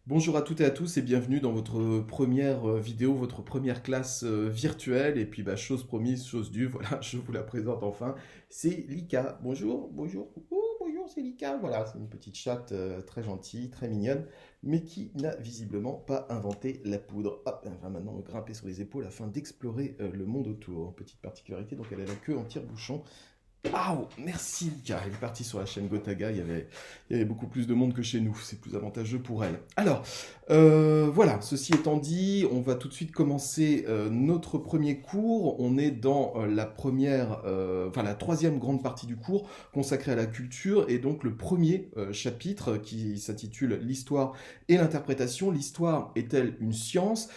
Bonjour à toutes et à tous et bienvenue dans votre première vidéo, votre première classe virtuelle. Et puis, chose promise, chose due, voilà, je vous la présente enfin. C'est Lika. Bonjour, bonjour, coucou, bonjour, c'est Lika. Voilà, c'est une petite chatte très gentille, très mignonne, mais qui n'a visiblement pas inventé la poudre. Hop, elle va maintenant me grimper sur les épaules afin d'explorer le monde autour. Petite particularité, donc elle a la queue en tire-bouchon. Ah, merci Lika. Elle est partie sur la chaîne Gotaga. Il y avait beaucoup plus de monde que chez nous. C'est plus avantageux pour elle. Alors, voilà. Ceci étant dit, on va tout de suite commencer notre premier cours. On est dans la troisième grande partie du cours consacrée à la culture et donc le premier chapitre qui s'intitule l'histoire et l'interprétation. L'histoire est-elle une science?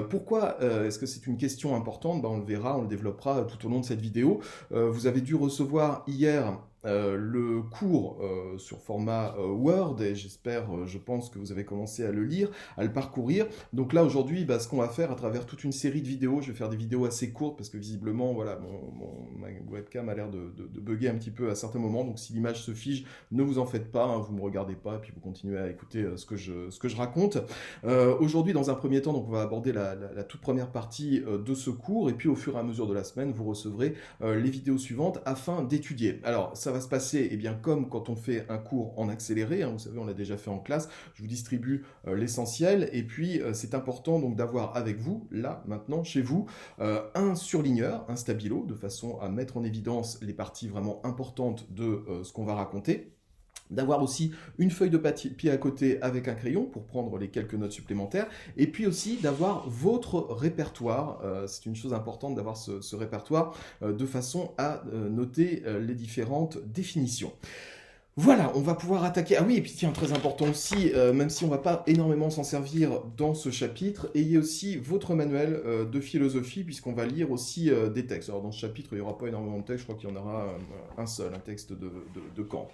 Pourquoi est-ce que c'est une question importante? On le verra, on le développera tout au long de cette vidéo. Vous avez dû recevoir hier le cours sur format Word et je pense que vous avez commencé à le lire, à le parcourir. Donc là aujourd'hui, ce qu'on va faire à travers toute une série de vidéos, je vais faire des vidéos assez courtes parce que visiblement, voilà, ma webcam a l'air de bugger un petit peu à certains moments. Donc si l'image se fige, ne vous en faites pas, hein, vous me regardez pas et puis vous continuez à écouter ce que je raconte. Aujourd'hui, dans un premier temps, donc on va aborder la toute première partie de ce cours et puis au fur et à mesure de la semaine, vous recevrez les vidéos suivantes afin d'étudier. Alors, ça va se passer comme quand on fait un cours en accéléré, hein, vous savez, on l'a déjà fait en classe, je vous distribue l'essentiel, et puis c'est important donc d'avoir avec vous, là, maintenant, chez vous, un surligneur, un stabilo, de façon à mettre en évidence les parties vraiment importantes de ce qu'on va raconter. D'avoir aussi une feuille de papier à côté avec un crayon pour prendre les quelques notes supplémentaires, et puis aussi d'avoir votre répertoire. C'est une chose importante d'avoir ce répertoire de façon à noter les différentes définitions. Voilà, on va pouvoir attaquer. Ah oui, et puis tiens, très important aussi, même si on va pas énormément s'en servir dans ce chapitre, ayez aussi votre manuel de philosophie, puisqu'on va lire aussi des textes. Alors dans ce chapitre, il n'y aura pas énormément de textes, je crois qu'il y en aura un seul, un texte de Kant.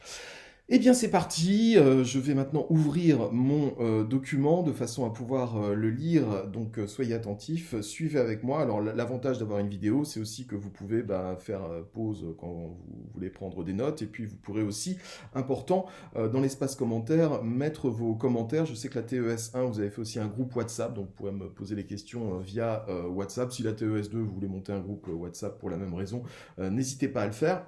Eh bien c'est parti, je vais maintenant ouvrir mon document de façon à pouvoir le lire, donc soyez attentifs, suivez avec moi. Alors l'avantage d'avoir une vidéo, c'est aussi que vous pouvez faire pause quand vous voulez prendre des notes, et puis vous pourrez aussi, important, dans l'espace commentaire, mettre vos commentaires. Je sais que la TES1, vous avez fait aussi un groupe WhatsApp, donc vous pourrez me poser les questions via WhatsApp. Si la TES2, vous voulez monter un groupe WhatsApp pour la même raison, n'hésitez pas à le faire.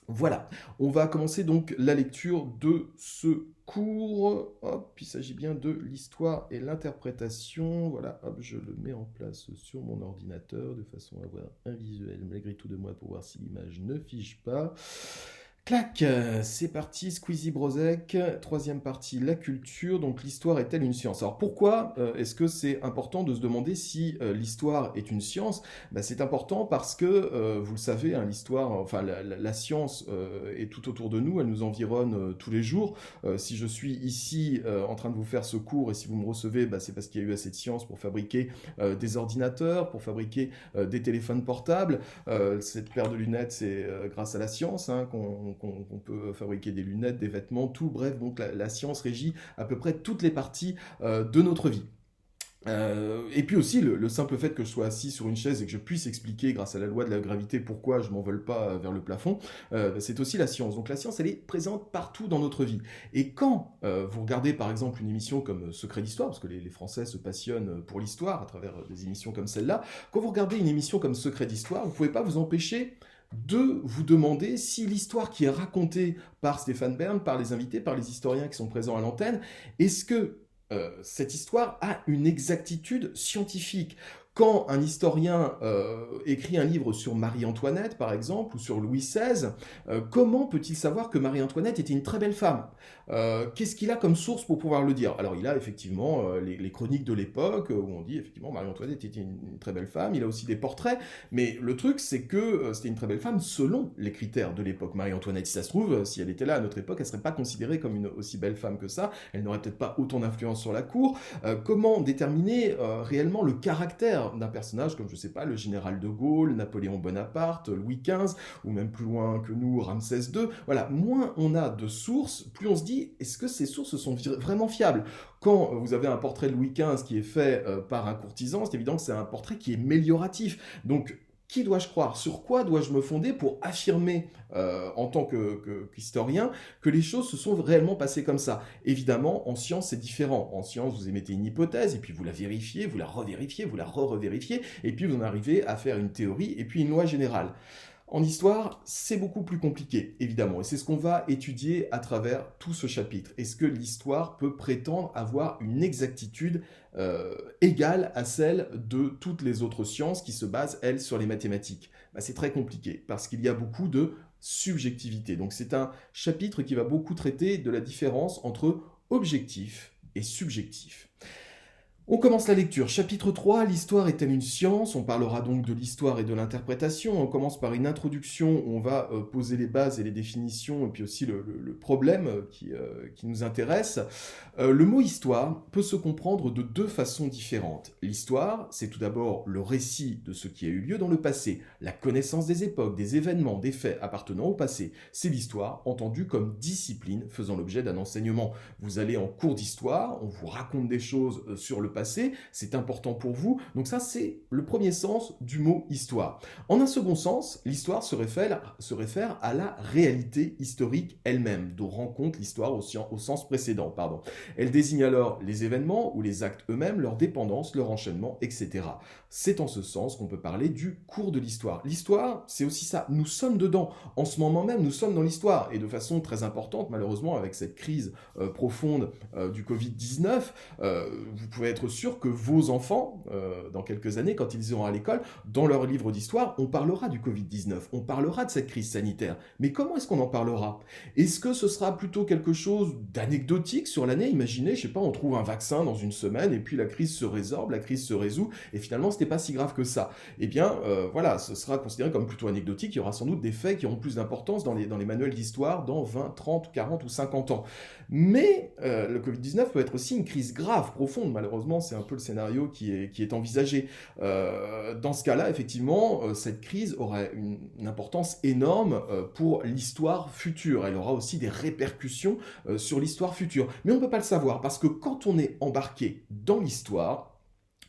Voilà, on va commencer donc la lecture de ce cours. Hop, il s'agit bien de l'histoire et l'interprétation. Voilà, hop, je le mets en place sur mon ordinateur de façon à avoir un visuel malgré tout de moi pour voir si l'image ne fige pas. Clac, c'est parti, Squeezie Brozek, troisième partie, la culture, donc l'histoire est-elle une science? Alors pourquoi est-ce que c'est important de se demander si l'histoire est une science? C'est important parce que, vous le savez, hein, l'histoire, enfin la science est tout autour de nous, elle nous environne tous les jours. Si je suis ici en train de vous faire ce cours et si vous me recevez, c'est parce qu'il y a eu assez de science pour fabriquer des ordinateurs, pour fabriquer des téléphones portables. Cette paire de lunettes, c'est grâce à la science hein, qu'on peut fabriquer des lunettes, des vêtements, tout. Bref, donc la science régit à peu près toutes les parties de notre vie. Et puis aussi le simple fait que je sois assis sur une chaise et que je puisse expliquer grâce à la loi de la gravité pourquoi je m'envole pas vers le plafond, c'est aussi la science. Donc la science elle est présente partout dans notre vie. Et quand vous regardez par exemple une émission comme Secret d'Histoire, parce que les Français se passionnent pour l'histoire à travers des émissions comme celle-là, quand vous regardez une émission comme Secret d'Histoire, vous pouvez pas vous empêcher de vous demander si l'histoire qui est racontée par Stéphane Bern, par les invités, par les historiens qui sont présents à l'antenne, est-ce que cette histoire a une exactitude scientifique? Quand un historien écrit un livre sur Marie-Antoinette, par exemple, ou sur Louis XVI, comment peut-il savoir que Marie-Antoinette était une très belle femme? Qu'est-ce qu'il a comme source pour pouvoir le dire? Alors, il a effectivement les chroniques de l'époque, où on dit effectivement Marie-Antoinette était une très belle femme. Il a aussi des portraits, mais le truc, c'est que c'était une très belle femme selon les critères de l'époque. Marie-Antoinette, si ça se trouve, si elle était là à notre époque, elle serait pas considérée comme une aussi belle femme que ça. Elle n'aurait peut-être pas autant d'influence sur la cour. Comment déterminer réellement le caractère d'un personnage comme, je sais pas, le général de Gaulle, Napoléon Bonaparte, Louis XV, ou même plus loin que nous, Ramsès II. Voilà, moins on a de sources, plus on se dit, est-ce que ces sources sont vraiment fiables? Quand vous avez un portrait de Louis XV qui est fait par un courtisan, c'est évident que c'est un portrait qui est mélioratif. Donc, Qui dois-je croire? Sur quoi dois-je me fonder pour affirmer, en tant qu'historien, que les choses se sont réellement passées comme ça? Évidemment, en science, c'est différent. En science, vous émettez une hypothèse, et puis vous la vérifiez, vous la revérifiez, vous la re-revérifiez, et puis vous en arrivez à faire une théorie, et puis une loi générale. En histoire, c'est beaucoup plus compliqué, évidemment, et c'est ce qu'on va étudier à travers tout ce chapitre. Est-ce que l'histoire peut prétendre avoir une exactitude égale à celle de toutes les autres sciences qui se basent, elles, sur les mathématiques? C'est très compliqué, parce qu'il y a beaucoup de subjectivité. Donc c'est un chapitre qui va beaucoup traiter de la différence entre objectif et subjectif. On commence la lecture. Chapitre 3, l'histoire est-elle une science? On parlera donc de l'histoire et de l'interprétation. On commence par une introduction où on va poser les bases et les définitions, et puis aussi le problème qui nous intéresse. Le mot histoire peut se comprendre de deux façons différentes. L'histoire, c'est tout d'abord le récit de ce qui a eu lieu dans le passé, la connaissance des époques, des événements, des faits appartenant au passé. C'est l'histoire entendue comme discipline faisant l'objet d'un enseignement. Vous allez en cours d'histoire, on vous raconte des choses sur le passé, c'est important pour vous. Donc ça, c'est le premier sens du mot histoire. En un second sens, l'histoire se réfère à la réalité historique elle-même, dont rend compte l'histoire au sens précédent. Elle désigne alors les événements ou les actes eux-mêmes, leur dépendance, leur enchaînement, etc. C'est en ce sens qu'on peut parler du cours de l'histoire. L'histoire, c'est aussi ça. Nous sommes dedans. En ce moment même, nous sommes dans l'histoire. Et de façon très importante, malheureusement, avec cette crise profonde du Covid-19, vous pouvez être sûr que vos enfants, dans quelques années, quand ils iront à l'école, dans leur livre d'histoire, on parlera du Covid-19, on parlera de cette crise sanitaire. Mais comment est-ce qu'on en parlera? Est-ce que ce sera plutôt quelque chose d'anecdotique sur l'année? Imaginez, je sais pas, on trouve un vaccin dans une semaine, et puis la crise se résorbe, la crise se résout, et finalement, c'était pas si grave que ça. Eh bien, voilà, ce sera considéré comme plutôt anecdotique, il y aura sans doute des faits qui auront plus d'importance dans les manuels d'histoire dans 20, 30, 40 ou 50 ans. Mais le Covid-19 peut être aussi une crise grave, profonde, malheureusement, c'est un peu le scénario qui est envisagé. Dans ce cas-là, effectivement, cette crise aura une importance énorme pour l'histoire future. Elle aura aussi des répercussions sur l'histoire future. Mais on ne peut pas le savoir, parce que quand on est embarqué dans l'histoire,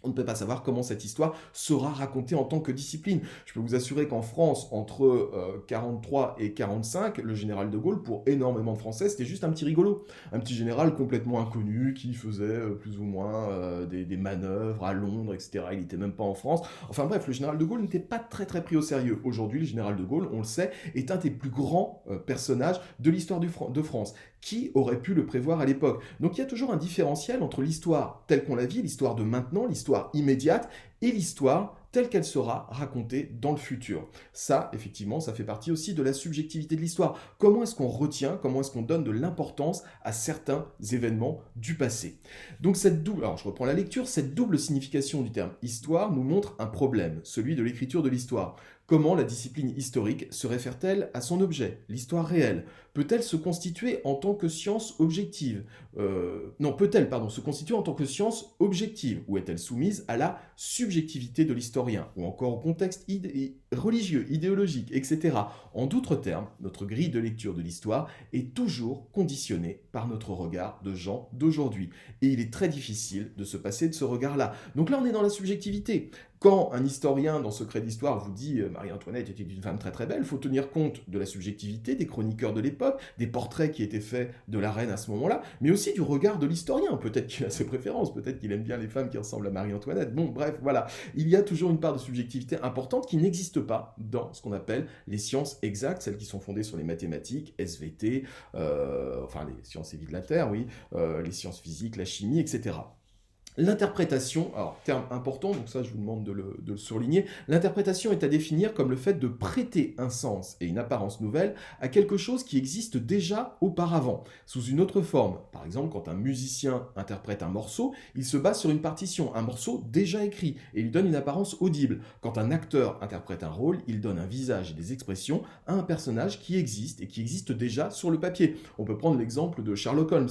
on ne peut pas savoir comment cette histoire sera racontée en tant que discipline. Je peux vous assurer qu'en France, entre 43 et 45, le général de Gaulle, pour énormément de Français, c'était juste un petit rigolo. Un petit général complètement inconnu qui faisait plus ou moins des manœuvres à Londres, etc. Il n'était même pas en France. Enfin bref, le général de Gaulle n'était pas très très pris au sérieux. Aujourd'hui, le général de Gaulle, on le sait, est un des plus grands personnages de l'histoire de France. Qui aurait pu le prévoir à l'époque? Donc il y a toujours un différentiel entre l'histoire telle qu'on la vit, l'histoire de maintenant, l'histoire immédiate, et l'histoire telle qu'elle sera racontée dans le futur. Ça, effectivement, ça fait partie aussi de la subjectivité de l'histoire. Comment est-ce qu'on retient, comment est-ce qu'on donne de l'importance à certains événements du passé? Donc alors je reprends la lecture, cette double signification du terme histoire nous montre un problème, celui de l'écriture de l'histoire. Comment la discipline historique se réfère-t-elle à son objet, l'histoire réelle? Peut-elle se constituer en tant que science objective? Se constituer en tant que science objective, ou est-elle soumise à la subjectivité de l'historien, ou encore au contexte religieux, idéologique, etc. En d'autres termes, notre grille de lecture de l'histoire est toujours conditionnée par notre regard de gens d'aujourd'hui. Et il est très difficile de se passer de ce regard-là. Donc là, on est dans la subjectivité. Quand un historien dans Secret d'Histoire vous dit Marie-Antoinette était une femme très très belle, il faut tenir compte de la subjectivité des chroniqueurs de l'époque, des portraits qui étaient faits de la reine à ce moment-là, mais aussi du regard de l'historien. Peut-être qu'il a ses préférences, peut-être qu'il aime bien les femmes qui ressemblent à Marie-Antoinette. Bon, bref, voilà. Il y a toujours une part de subjectivité importante qui n'existe pas dans ce qu'on appelle les sciences exactes, celles qui sont fondées sur les mathématiques, SVT, les sciences et vie de la Terre, oui, les sciences physiques, la chimie, etc. L'interprétation, alors terme important, donc ça je vous demande de le surligner, l'interprétation est à définir comme le fait de prêter un sens et une apparence nouvelle à quelque chose qui existe déjà auparavant, sous une autre forme. Par exemple, quand un musicien interprète un morceau, il se base sur une partition, un morceau déjà écrit, et il donne une apparence audible. Quand un acteur interprète un rôle, il donne un visage et des expressions à un personnage qui existe, et qui existe déjà sur le papier. On peut prendre l'exemple de Sherlock Holmes.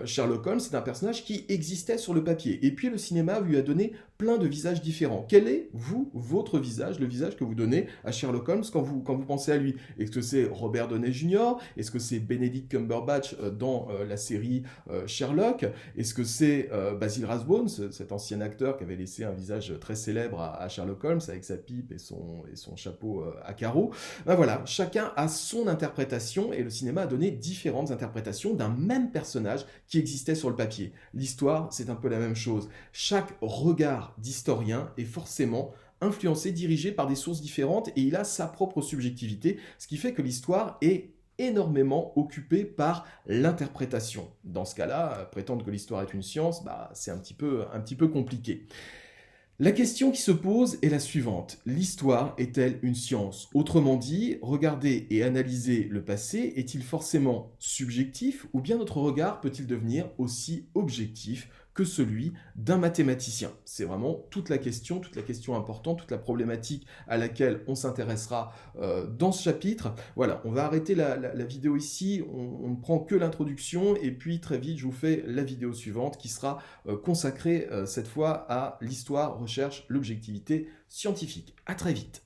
Sherlock Holmes, c'est un personnage qui existait sur le papier. Et puis le cinéma lui a donné plein de visages différents. Quel est, vous, votre visage, le visage que vous donnez à Sherlock Holmes quand vous pensez à lui? Est-ce que c'est Robert Downey Jr.? Est-ce que c'est Benedict Cumberbatch dans la série Sherlock? Est-ce que c'est Basil Rathbone, cet ancien acteur qui avait laissé un visage très célèbre à Sherlock Holmes avec sa pipe et son chapeau à carreaux? Ben voilà, chacun a son interprétation et le cinéma a donné différentes interprétations d'un même personnage qui existait sur le papier. L'histoire, c'est un peu la même chose. Chaque regard d'historien est forcément influencé, dirigé par des sources différentes et il a sa propre subjectivité, ce qui fait que l'histoire est énormément occupée par l'interprétation. Dans ce cas-là, prétendre que l'histoire est une science, c'est un petit peu compliqué. La question qui se pose est la suivante. L'histoire est-elle une science? Autrement dit, regarder et analyser le passé est-il forcément subjectif ou bien notre regard peut-il devenir aussi objectif que celui d'un mathématicien? C'est vraiment toute la question importante, toute la problématique à laquelle on s'intéressera dans ce chapitre. Voilà, on va arrêter la vidéo ici, on ne prend que l'introduction et puis très vite je vous fais la vidéo suivante qui sera consacrée cette fois à l'histoire, recherche, l'objectivité scientifique. À très vite.